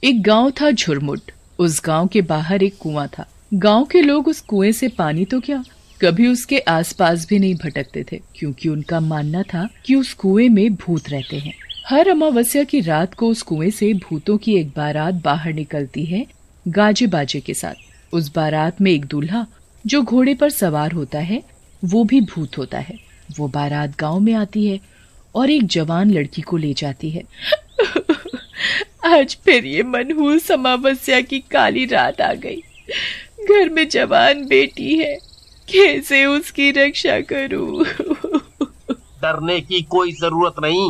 एक गांव था झुरमुट। उस गांव के बाहर एक कुआं था। गांव के लोग उस कुएं से पानी तो क्या, कभी उसके आसपास भी नहीं भटकते थे, क्योंकि उनका मानना था कि उस कुएं में भूत रहते हैं। हर अमावस्या की रात को उस कुएं से भूतों की एक बारात बाहर निकलती है, गाजे बाजे के साथ। उस बारात में एक दूल्हा जो घोड़े पर सवार होता है, वो भी भूत होता है। वो बारात गांव में आती है और एक जवान लड़की को ले जाती है। आज फिर ये मनहूस अमावस्या की काली रात आ गई। घर में जवान बेटी है, कैसे उसकी रक्षा करूं? डरने की कोई जरूरत नहीं।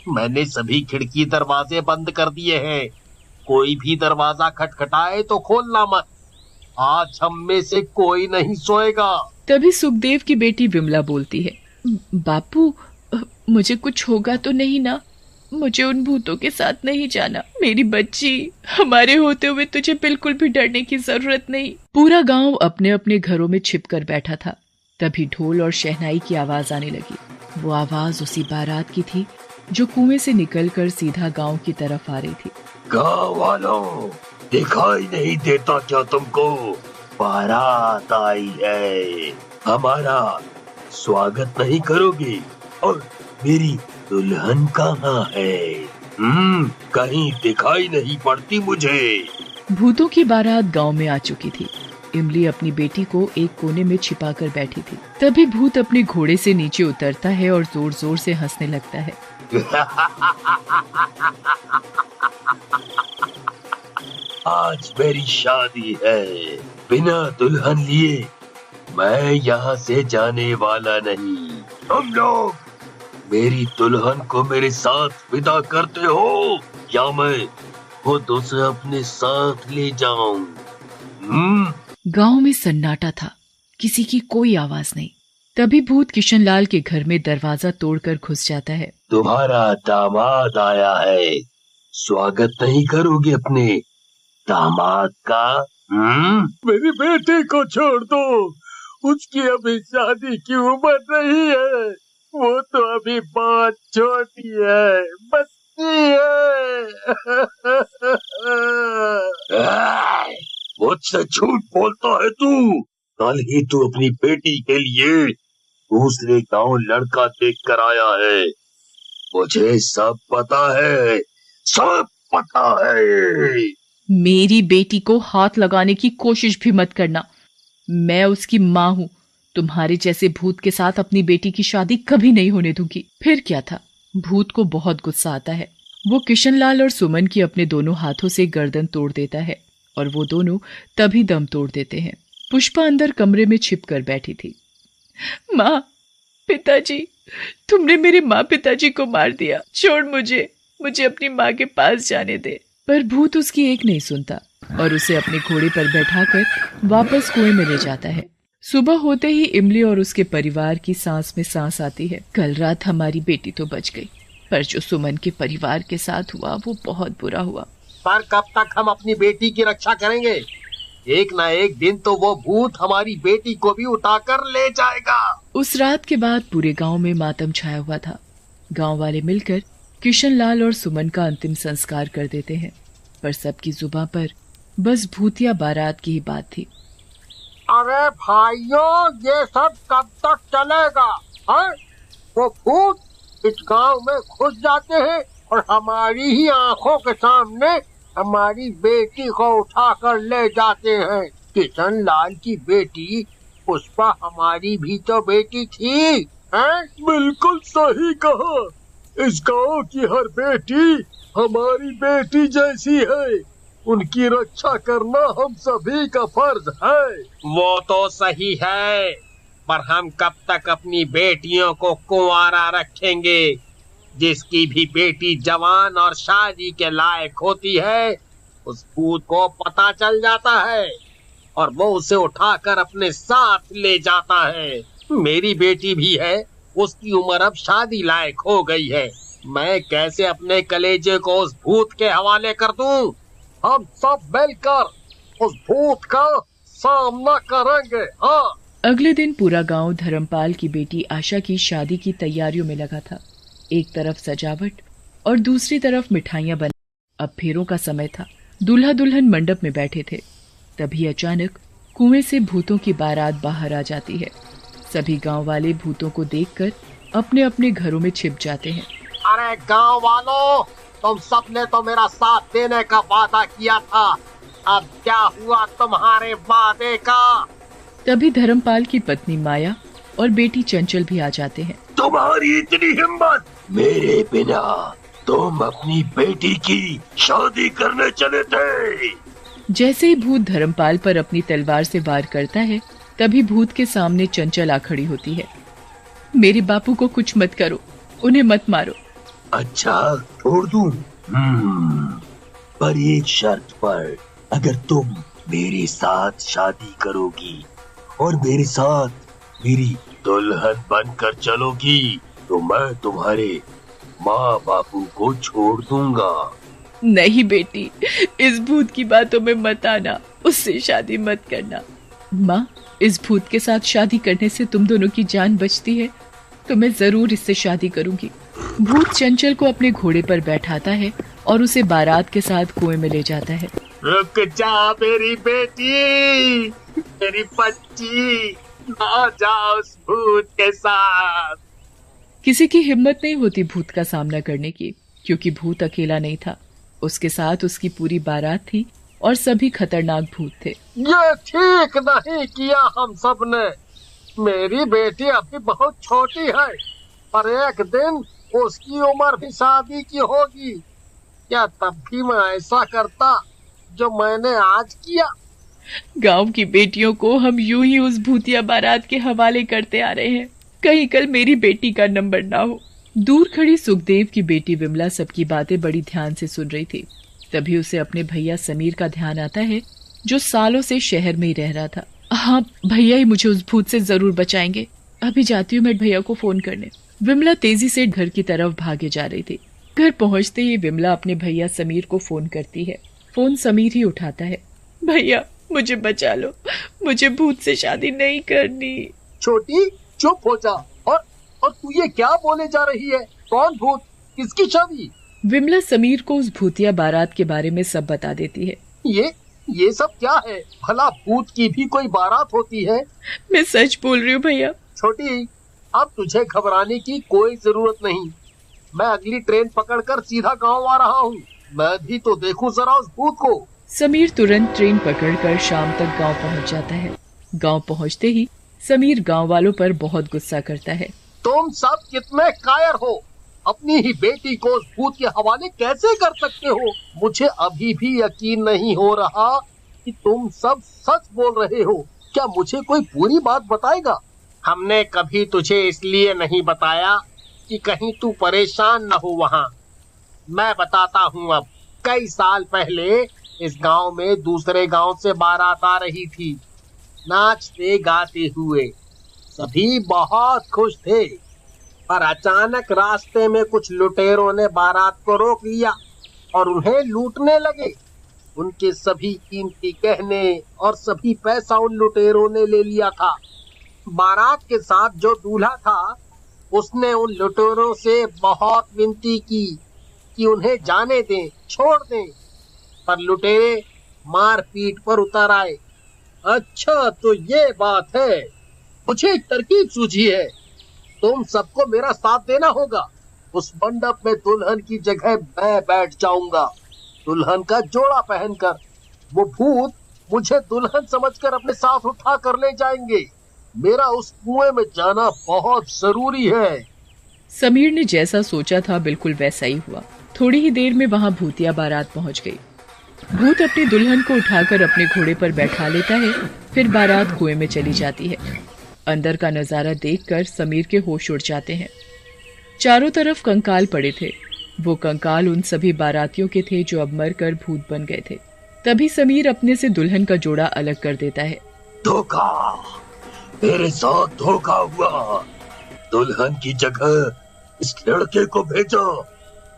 मैंने सभी खिड़की दरवाजे बंद कर दिए हैं। कोई भी दरवाजा खटखटाए तो खोलना मत। आज हम में से कोई नहीं सोएगा। तभी सुखदेव की बेटी विमला बोलती है, बापू, मुझे कुछ होगा तो नहीं ना? मुझे उन भूतों के साथ नहीं जाना। मेरी बच्ची, हमारे होते हुए तुझे बिल्कुल भी डरने की जरूरत नहीं। पूरा गांव अपने अपने घरों में छिप कर बैठा था। तभी ढोल और शहनाई की आवाज आने लगी। वो आवाज उसी बारात की थी जो कुएं से निकलकर सीधा गांव की तरफ आ रही थी। गाँव वालों, दिखाई नहीं देता क्या तुमको? बारात आई है। हमारा स्वागत नहीं करोगे? और मेरी दुल्हन कहाँ है? कहीं दिखाई नहीं पड़ती मुझे। भूतों की बारात गांव में आ चुकी थी। इमली अपनी बेटी को एक कोने में छिपा कर बैठी थी। तभी भूत अपने घोड़े से नीचे उतरता है और जोर जोर से हंसने लगता है। आज मेरी शादी है। बिना दुल्हन लिए मैं यहाँ से जाने वाला नहीं। तुम लोग मेरी दुल्हन को मेरे साथ विदा करते हो या मैं खुद उसे अपने साथ ले जाऊं? गांव में सन्नाटा था, किसी की कोई आवाज नहीं। तभी भूत किशनलाल के घर में दरवाजा तोड़कर घुस जाता है। तुम्हारा दामाद आया है। स्वागत नहीं करोगे अपने दामाद का? मेरी बेटी को छोड़ दो। उसकी अभी शादी की उम्र नहीं है। वो तो अभी बहुत छोटी है, बच्ची है। मुझसे झूठ बोलता है तू। कल ही तू अपनी बेटी के लिए दूसरे गांव लड़का देख कर आया है। मुझे सब पता है, सब पता है। मेरी बेटी को हाथ लगाने की कोशिश भी मत करना। मैं उसकी माँ हूँ। तुम्हारे जैसे भूत के साथ अपनी बेटी की शादी कभी नहीं होने दूंगी। फिर क्या था, भूत को बहुत गुस्सा आता है। वो किशनलाल और सुमन की अपने दोनों हाथों से गर्दन तोड़ देता है और वो दोनों तभी दम तोड़ देते हैं। पुष्पा अंदर कमरे में छिप कर बैठी थी। माँ, पिताजी, तुमने मेरे माँ पिताजी को मार दिया। छोड़ मुझे अपनी माँ के पास जाने दे। पर भूत उसकी एक नहीं सुनता और उसे अपने घोड़े पर बैठाकर वापस कुएं में ले जाता है। सुबह होते ही इमली और उसके परिवार की सांस में सांस आती है। कल रात हमारी बेटी तो बच गई, पर जो सुमन के परिवार के साथ हुआ वो बहुत बुरा हुआ। पर कब तक हम अपनी बेटी की रक्षा करेंगे? एक ना एक दिन तो वो भूत हमारी बेटी को भी उठाकर ले जाएगा। उस रात के बाद पूरे गांव में मातम छाया हुआ था। गांव वाले मिलकर किशनलाल और सुमन का अंतिम संस्कार कर देते हैं, पर सबकी जुबान पर बस भूतिया बारात की ही बात थी। अरे भाइयों, ये सब कब तक चलेगा? वो भूत इस गांव में घुस जाते हैं और हमारी ही आंखों के सामने हमारी बेटी को उठाकर ले जाते हैं। किशनलाल की बेटी पुष्पा हमारी भी तो बेटी थी, हैं? बिल्कुल सही कहा। इस गांव की हर बेटी हमारी बेटी जैसी है। उनकी रक्षा करना हम सभी का फर्ज है। वो तो सही है, पर हम कब तक अपनी बेटियों को कुंवारा रखेंगे? जिसकी भी बेटी जवान और शादी के लायक होती है, उस भूत को पता चल जाता है और वो उसे उठाकर अपने साथ ले जाता है। मेरी बेटी भी है, उसकी उम्र अब शादी लायक हो गई है। मैं कैसे अपने कलेजे को उस भूत के हवाले कर दूं? हम सब मिलकर उस भूत का सामना करेंगे। हाँ। अगले दिन पूरा गांव धर्मपाल की बेटी आशा की शादी की तैयारियों में लगा था। एक तरफ सजावट और दूसरी तरफ मिठाइयां बना। अब फेरों का समय था। दूल्हा दुल्हन मंडप में बैठे थे। तभी अचानक कुएं से भूतों की बारात बाहर आ जाती है। सभी गांव वाले भूतों को देखकर अपने अपने घरों में छिप जाते हैं। अरे गांव वालों, तुम सबने तो मेरा साथ देने का वादा किया था, अब क्या हुआ तुम्हारे वादे का? तभी धर्मपाल की पत्नी माया और बेटी चंचल भी आ जाते हैं। तुम्हारी इतनी हिम्मत, मेरे बिना तुम अपनी बेटी की शादी करने चले थे? जैसे ही भूत धर्मपाल पर अपनी तलवार से वार करता है, तभी भूत के सामने चंचल आ खड़ी होती है। मेरे बापू को कुछ मत करो, उन्हें मत मारो। अच्छा, छोड़ दूं? पर एक शर्त पर, अगर तुम मेरे साथ शादी करोगी और मेरे साथ मेरी दुल्हन बनकर चलोगी, तो मैं तुम्हारे माँ बापू को छोड़ दूंगा। नहीं बेटी, इस भूत की बातों में मत आना, उससे शादी मत करना। माँ, इस भूत के साथ शादी करने से तुम दोनों की जान बचती है, तो मैं जरूर इससे शादी करूंगी। भूत चंचल को अपने घोड़े पर बैठाता है और उसे बारात के साथ कुएं में ले जाता है। रुक जा मेरी बेटी, मेरी बच्ची, ना जा उस भूत के साथ। किसी की हिम्मत नहीं होती भूत का सामना करने की, क्योंकि भूत अकेला नहीं था, उसके साथ उसकी पूरी बारात थी और सभी खतरनाक भूत थे। ये ठीक नहीं किया हम सब ने। मेरी बेटी अभी बहुत छोटी है, पर एक दिन उसकी उम्र भी शादी की होगी। क्या तब भी मैं ऐसा करता जो मैंने आज किया? गांव की बेटियों को हम यूं ही उस भूतिया बारात के हवाले करते आ रहे हैं, कहीं कल मेरी बेटी का नंबर ना हो। दूर खड़ी सुखदेव की बेटी विमला सबकी बातें बड़ी ध्यान से सुन रही थी। तभी उसे अपने भैया समीर का ध्यान आता है, जो सालों से शहर में ही रह रहा था। हाँ, भैया ही मुझे उस भूत से जरूर बचाएंगे। अभी जाती हूँ मैं भैया को फोन करने। विमला तेजी से घर की तरफ भागे जा रही थी। घर पहुंचते ही विमला अपने भैया समीर को फोन करती है। फोन समीर ही उठाता है। भैया, मुझे बचा लो, मुझे भूत से शादी नहीं करनी। छोटी, चुप हो जा। और तू ये क्या बोले जा रही है? कौन भूत? किसकी शादी? विमला समीर को उस भूतिया बारात के बारे में सब बता देती है। ये सब क्या है? भला भूत की भी कोई बारात होती है? मैं सच बोल रही हूँ भैया। छोटी, अब तुझे घबराने की कोई जरूरत नहीं। मैं अगली ट्रेन पकड़कर सीधा गांव आ रहा हूँ। मैं भी तो देखूं जरा उस भूत को। समीर तुरंत ट्रेन पकड़कर शाम तक गांव पहुंच जाता है। गांव पहुंचते ही समीर गांव वालों पर बहुत गुस्सा करता है। तुम सब कितने कायर हो? अपनी ही बेटी को उस भूत के हवाले कैसे कर सकते हो? मुझे अभी भी यकीन नहीं हो रहा कि तुम सब सच बोल रहे हो। क्या मुझे कोई पूरी बात बताएगा? हमने कभी तुझे इसलिए नहीं बताया कि कहीं तू परेशान न हो वहाँ। मैं बताता हूँ अब। कई साल पहले इस गांव में दूसरे गांव से बारात आ रही थी, नाचते गाते हुए। सभी बहुत खुश थे, पर अचानक रास्ते में कुछ लुटेरों ने बारात को रोक लिया और उन्हें लूटने लगे। उनके सभी कीमती गहने और सभी पैसा उन लुटेरों ने ले लिया था। बारात के साथ जो दूल्हा था, उसने उन लुटेरों से बहुत विनती की कि उन्हें जाने दें, छोड़ दें, पर लुटेरे मार पीट पर उतर आए। अच्छा, तो ये बात है। मुझे एक तरकीब सूझी है। तुम सबको मेरा साथ देना होगा। उस मंडप में दुल्हन की जगह मैं बैठ जाऊंगा, दुल्हन का जोड़ा पहनकर। वो भूत मुझे दुल्हन समझकर अपने साथ उठा कर ले जाएंगे। मेरा उस कुएं में जाना बहुत जरूरी है। समीर ने जैसा सोचा था बिल्कुल वैसा ही हुआ। थोड़ी ही देर में वहाँ भूतिया बारात पहुँच गई। भूत अपनी दुल्हन को उठाकर अपने घोड़े पर बैठा लेता है, फिर बारात कुएं में चली जाती है। अंदर का नजारा देखकर समीर के होश उड़ जाते हैं। चारों तरफ कंकाल पड़े थे। वो कंकाल उन सभी बारातियों के थे जो अब मरकर भूत बन गए थे। तभी समीर अपने से दुल्हन का जोड़ा अलग कर देता है। धोखा, मेरे साथ धोखा हुआ। दुल्हन की जगह इस लड़के को भेजो।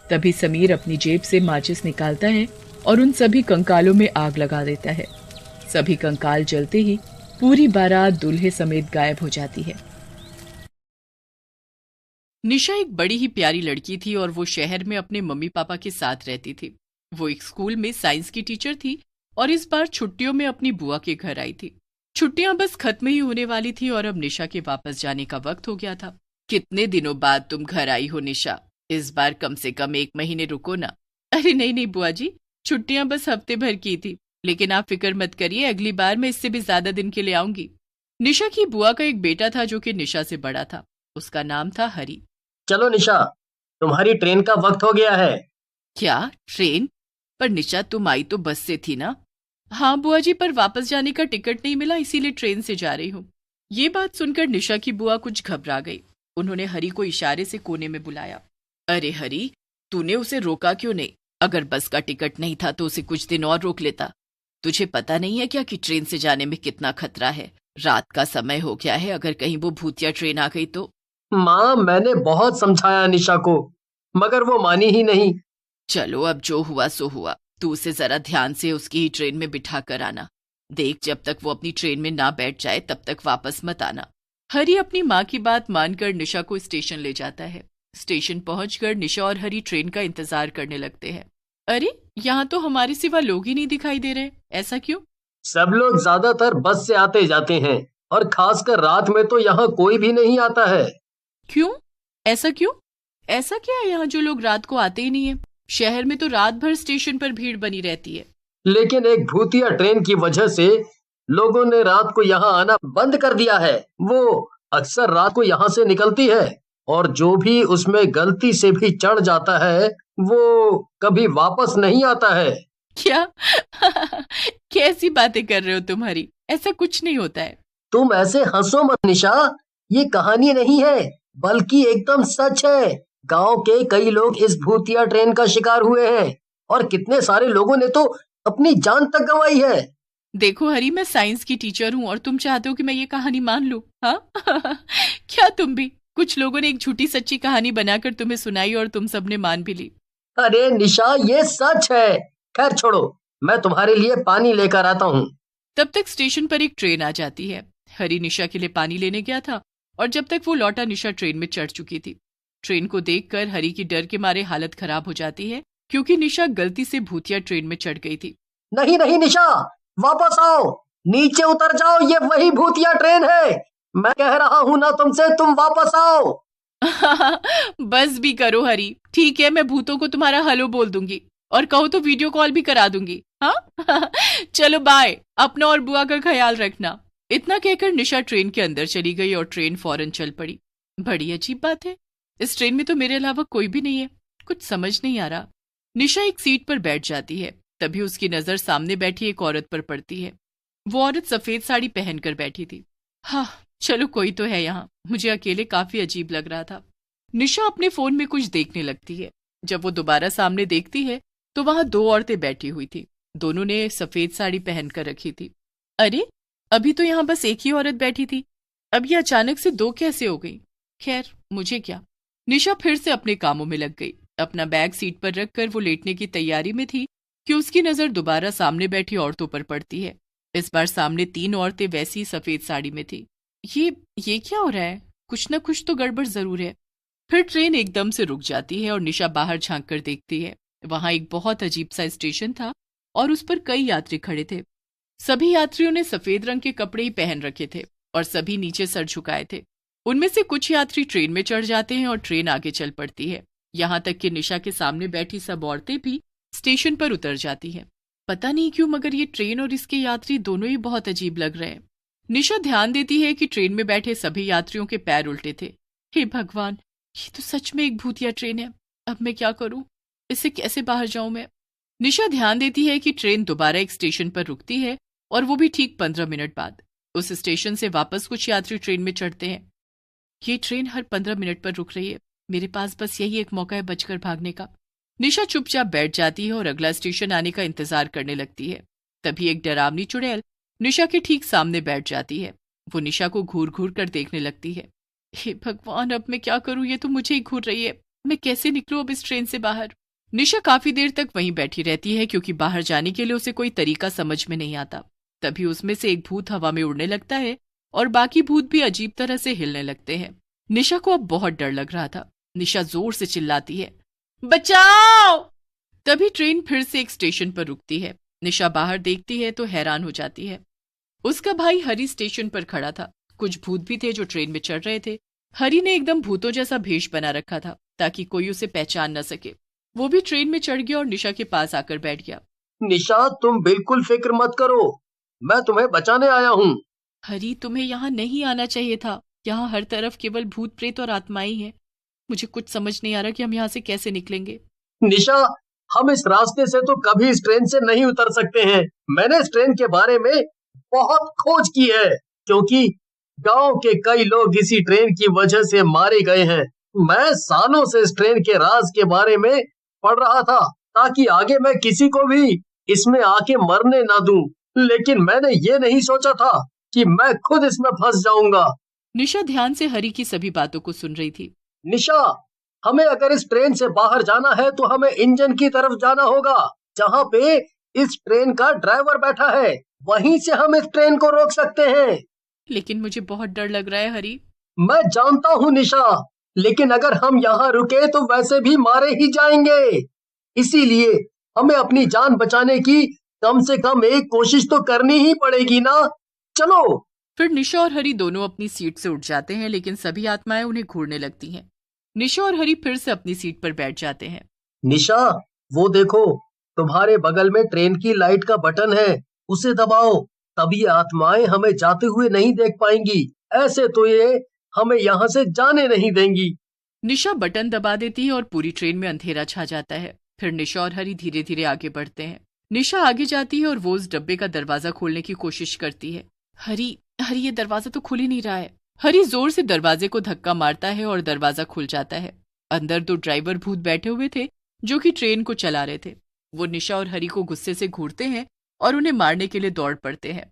तभी समीर अपनी जेब से माचिस निकालता है और उन सभी कंकालों में आग लगा देता है। सभी कंकाल जलते ही पूरी बारात दूल्हे समेत गायब हो जाती है। निशा एक बड़ी ही प्यारी लड़की थी और वो शहर में अपने मम्मी पापा के साथ रहती थी। वो एक स्कूल में साइंस की टीचर थी और इस बार छुट्टियों में अपनी बुआ के घर आई थी। छुट्टियां बस खत्म ही होने वाली थी और अब निशा के वापस जाने का वक्त हो गया था। कितने दिनों बाद तुम घर आई हो निशा, इस बार कम से कम 1 महीने रुको ना। अरे नहीं नहीं बुआ जी, छुट्टियां बस हफ्ते भर की थी, लेकिन आप फिक्र मत करिए, अगली बार मैं इससे भी ज्यादा दिन के लिए आऊंगी। निशा की बुआ का एक बेटा था जो कि निशा से बड़ा था। उसका नाम था हरी। चलो निशा, तुम्हारी ट्रेन का वक्त हो गया है। क्या ट्रेन? पर निशा तुम आई तो बस से थी ना? हाँ बुआ जी, पर वापस जाने का टिकट नहीं मिला, इसीलिए ट्रेन से जा रही हूँ। ये बात सुनकर निशा की बुआ कुछ घबरा गई। उन्होंने हरी को इशारे से कोने में बुलाया। अरे हरी, तूने उसे रोका क्यों नहीं? अगर बस का टिकट नहीं था तो उसे कुछ दिन और रोक लेता। तुझे पता नहीं है क्या कि ट्रेन से जाने में कितना खतरा है? रात का समय हो गया है, अगर कहीं वो भूतिया ट्रेन आ गई तो। माँ, मैंने बहुत समझाया निशा को, मगर वो मानी ही नहीं। चलो अब जो हुआ सो हुआ, तू उसे जरा ध्यान से उसकी ही ट्रेन में बिठा कर आना। देख, जब तक वो अपनी ट्रेन में ना बैठ जाए तब तक वापस मत आना। हरी अपनी माँ की बात मानकर निशा को स्टेशन ले जाता है। स्टेशन पहुंचकर निशा और हरी ट्रेन का इंतजार करने लगते हैं। अरे, यहाँ तो हमारे सिवा लोग ही नहीं दिखाई दे रहे, ऐसा क्यों? सब लोग ज्यादातर बस से आते जाते हैं और खासकर रात में तो यहाँ कोई भी नहीं आता है। क्यों? ऐसा क्यों? ऐसा क्या है यहाँ जो लोग रात को आते ही नहीं है? शहर में तो रात भर स्टेशन पर भीड़ बनी रहती है। लेकिन एक भूतिया ट्रेन की वजह से लोगों ने रात को यहाँ आना बंद कर दिया है। वो अक्सर रात को यहाँ से निकलती है और जो भी उसमें गलती से भी चढ़ जाता है वो कभी वापस नहीं आता है। क्या? कैसी बातें कर रहे हो तुम हरी? ऐसा कुछ नहीं होता है। तुम ऐसे हंसो मत निशा, ये कहानी नहीं है बल्कि एकदम सच है। गांव के कई लोग इस भूतिया ट्रेन का शिकार हुए हैं और कितने सारे लोगों ने तो अपनी जान तक गंवाई है। देखो हरी, मैं साइंस की टीचर हूँ और तुम चाहते हो कि मैं ये कहानी मान लूं? हाँ? क्या तुम भी? कुछ लोगों ने एक झूठी सच्ची कहानी बनाकर तुम्हें सुनाई और तुम सबने मान भी ली। अरे निशा, ये सच है। खैर छोड़ो, मैं तुम्हारे लिए पानी लेकर आता हूँ। तब तक स्टेशन पर एक ट्रेन आ जाती है। हरी निशा के लिए पानी लेने गया था और जब तक वो लौटा निशा ट्रेन में चढ़ चुकी थी। ट्रेन को देखकर हरी की डर के मारे हालत खराब हो जाती है, क्योंकि निशा गलती से भूतिया ट्रेन में चढ़ गई थी। नहीं नहीं निशा, वापस आओ, नीचे उतर जाओ, ये वही भूतिया ट्रेन है। मैं कह रहा हूँ ना तुमसे, तुम वापस आओ। बस भी करो हरी, ठीक है, मैं भूतों को तुम्हारा हेलो बोल दूंगी और कहो तो वीडियो कॉल भी करा दूंगी। हाँ? चलो बाय, अपना और बुआ का ख्याल रखना। इतना कहकर निशा ट्रेन के अंदर चली गई और ट्रेन फौरन चल पड़ी। बड़ी अजीब बात है, इस ट्रेन में तो मेरे अलावा कोई भी नहीं है, कुछ समझ नहीं आ रहा। निशा एक सीट पर बैठ जाती है, तभी उसकी नजर सामने बैठी एक औरत पर पड़ती है। वो औरत सफेद साड़ी पहनकर बैठी थी। हाँ, चलो कोई तो है यहाँ, मुझे अकेले काफी अजीब लग रहा था। निशा अपने फोन में कुछ देखने लगती है। जब वो दोबारा सामने देखती है तो वहां 2 औरतें बैठी हुई थी। दोनों ने सफेद साड़ी पहनकर रखी थी। अरे, अभी तो यहाँ बस एक ही औरत बैठी थी, अब ये अचानक से 2 कैसे हो गई? खैर, मुझे क्या। निशा फिर से अपने कामों में लग गई। अपना बैग सीट पर रखकर वो लेटने की तैयारी में थी कि उसकी नजर दोबारा सामने बैठी औरतों पर पड़ती है। इस बार सामने 3 औरतें वैसी सफेद साड़ी में थी। ये क्या हो रहा है? कुछ ना कुछ तो गड़बड़ जरूर है। फिर ट्रेन एकदम से रुक जाती है और निशा बाहर झांक कर देखती है। वहां एक बहुत अजीब सा स्टेशन था और उस पर कई यात्री खड़े थे। सभी यात्रियों ने सफेद रंग के कपड़े ही पहन रखे थे और सभी नीचे सर झुकाए थे। उनमें से कुछ यात्री ट्रेन में चढ़ जाते हैं और ट्रेन आगे चल पड़ती है। यहाँ तक कि निशा के सामने बैठी सब औरतें भी स्टेशन पर उतर जाती हैं। पता नहीं क्यों, मगर ये ट्रेन और इसके यात्री दोनों ही बहुत अजीब लग रहे हैं। निशा ध्यान देती है कि ट्रेन में बैठे सभी यात्रियों के पैर उल्टे थे। हे भगवान, ये तो सच में एक भूतिया ट्रेन है। अब मैं क्या करूं? इससे कैसे बाहर जाऊं मैं? निशा ध्यान देती है कि ट्रेन दोबारा एक स्टेशन पर रुकती है और वो भी ठीक 15 मिनट बाद। उस स्टेशन से वापस कुछ यात्री ट्रेन में चढ़ते हैं। ये ट्रेन हर 15 मिनट पर रुक रही है, मेरे पास बस यही एक मौका है बचकर भागने का। निशा चुपचाप बैठ जाती है और अगला स्टेशन आने का इंतजार करने लगती है। तभी एक डरावनी चुड़ैल निशा के ठीक सामने बैठ जाती है। वो निशा को घूर घूर कर देखने लगती है। हे भगवान, अब मैं क्या करूं? ये तो मुझे ही घूर रही है। मैं कैसे निकलूं अब इस ट्रेन से बाहर? निशा काफी देर तक वहीं बैठी रहती है, क्योंकि बाहर जाने के लिए उसे कोई तरीका समझ में नहीं आता। तभी उसमें से एक भूत हवा में उड़ने लगता है और बाकी भूत भी अजीब तरह से हिलने लगते हैं। निशा को अब बहुत डर लग रहा था। निशा जोर से चिल्लाती है, बचाओ! तभी ट्रेन फिर से एक स्टेशन पर रुकती है। निशा बाहर देखती है तो हैरान हो जाती है। उसका भाई हरी स्टेशन पर खड़ा था। कुछ भूत भी थे जो ट्रेन में चढ़ रहे थे। हरी ने एकदम भूतों जैसा भेष बना रखा था ताकि कोई उसे पहचान न सके। वो भी ट्रेन में चढ़ गया और निशा के पास आकर बैठ गया। निशा, तुम बिल्कुल फिक्र मत करो, मैं तुम्हें बचाने आया हूँ। हरी, तुम्हें यहाँ नहीं आना चाहिए था। यहाँ हर तरफ केवल भूत प्रेत और आत्माएं हैं। मुझे कुछ समझ नहीं आ रहा कि हम यहाँ से कैसे निकलेंगे। निशा, हम इस रास्ते से तो कभी इस ट्रेन से नहीं उतर सकते हैं। मैंने इस ट्रेन के बारे में बहुत खोज की है, क्योंकि गांव के कई लोग इसी ट्रेन की वजह से मारे गए हैं। मैं सालों से इस ट्रेन के राज के बारे में पढ़ रहा था ताकि आगे मैं किसी को भी इसमें आके मरने ना दूं, लेकिन मैंने ये नहीं सोचा था कि मैं खुद इसमें फंस जाऊंगा। निशा ध्यान से हरी की सभी बातों को सुन रही थी। निशा, हमें अगर इस ट्रेन से बाहर जाना है तो हमें इंजन की तरफ जाना होगा, जहाँ पे इस ट्रेन का ड्राइवर बैठा है। वहीं से हम इस ट्रेन को रोक सकते हैं। लेकिन मुझे बहुत डर लग रहा है हरी। मैं जानता हूँ निशा, लेकिन अगर हम यहाँ रुके तो वैसे भी मारे ही जाएंगे। इसीलिए हमें अपनी जान बचाने की कम से कम एक कोशिश तो करनी ही पड़ेगी ना। चलो। फिर निशा और हरी दोनों अपनी सीट से उठ जाते हैं, लेकिन सभी आत्माएं उन्हें घूरने लगती हैं। निशा और हरी फिर से अपनी सीट पर बैठ जाते हैं। निशा, वो देखो, तुम्हारे बगल में ट्रेन की लाइट का बटन है, उसे दबाओ, तब ये आत्माएं हमें जाते हुए नहीं देख पाएंगी। ऐसे तो ये हमें यहाँ से जाने नहीं देंगी। निशा बटन दबा देती है और पूरी ट्रेन में अंधेरा छा जाता है। फिर निशा और हरी धीरे धीरे आगे बढ़ते हैं। निशा आगे जाती है और वो उस डब्बे का दरवाजा खोलने की कोशिश करती है। हरी, ये दरवाजा तो खुल ही नहीं रहा है। हरी जोर से दरवाजे को धक्का मारता है और दरवाजा खुल जाता है। अंदर दो ड्राइवर भूत बैठे हुए थे जो कि ट्रेन को चला रहे थे। वो निशा और हरी को गुस्से से घूरते हैं और उन्हें मारने के लिए दौड़ पड़ते हैं।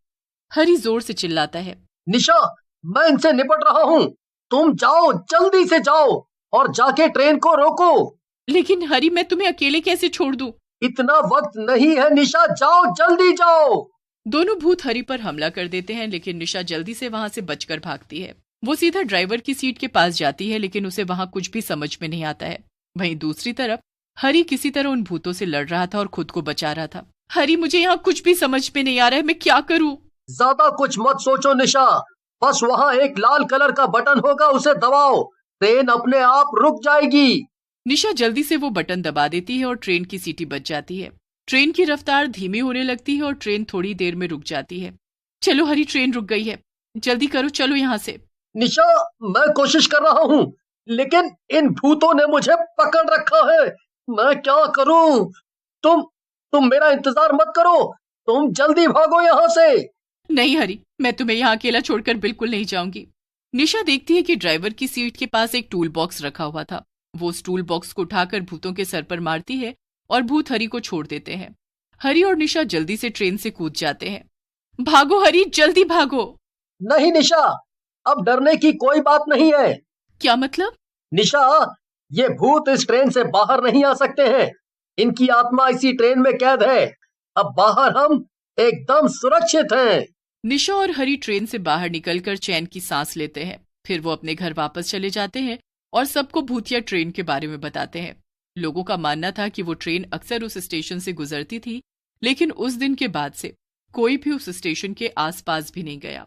हरी जोर से चिल्लाता है, निशा, मैं इनसे निपट रहा हूँ, तुम जाओ, जल्दी से जाओ और जाके ट्रेन को रोको। लेकिन हरी, मैं तुम्हें अकेले कैसे छोड़ दूं? इतना वक्त नहीं है निशा, जाओ, जल्दी जाओ। दोनों भूत हरी पर हमला कर देते हैं, लेकिन निशा जल्दी से वहां से बचकर भागती है। वो सीधा ड्राइवर की सीट के पास जाती है, लेकिन उसे वहां कुछ भी समझ में नहीं आता है। वहीं दूसरी तरफ हरी किसी तरह उन भूतों से लड़ रहा था और खुद को बचा रहा था। हरी, मुझे यहाँ कुछ भी समझ में नहीं आ रहा है, मैं क्या करूं? ज्यादा कुछ मत सोचो निशा, बस वहाँ एक लाल कलर का बटन होगा, उसे दबाओ, ट्रेन अपने आप रुक जाएगी। निशा जल्दी से वो बटन दबा देती है और ट्रेन की सीटी बच जाती है। ट्रेन की रफ्तार धीमी होने लगती है और ट्रेन थोड़ी देर में रुक जाती है। चलो हरी, ट्रेन रुक गई है, जल्दी करो, चलो यहाँ से। निशा, मैं कोशिश कर रहा हूँ, लेकिन इन भूतों ने मुझे पकड़ रखा है। मैं क्या करूँ? तुम मेरा इंतजार मत करो, तुम जल्दी भागो यहाँ से। नहीं हरी, मैं तुम्हें यहाँ अकेला छोड़कर बिल्कुल नहीं जाऊंगी। निशा देखती है कि ड्राइवर की सीट के पास एक टूल बॉक्स रखा हुआ था। वो उस टूल बॉक्स को उठाकर भूतों के सर पर मारती है और भूत हरी को छोड़ देते हैं। हरी और निशा जल्दी से ट्रेन से कूद जाते हैं। भागो हरी, जल्दी भागो। नहीं निशा, अब डरने की कोई बात नहीं है। क्या मतलब? निशा, ये भूत इस ट्रेन से बाहर नहीं आ सकते हैं। इनकी आत्मा इसी ट्रेन में कैद है। अब बाहर हम एकदम सुरक्षित हैं। निशा और हरी ट्रेन से बाहर निकलकर चैन की सांस लेते हैं। फिर वो अपने घर वापस चले जाते हैं और सबको भूतिया ट्रेन के बारे में बताते हैं। लोगों का मानना था कि वो ट्रेन अक्सर उस स्टेशन से गुजरती थी, लेकिन उस दिन के बाद से कोई भी उस स्टेशन के आसपास भी नहीं गया।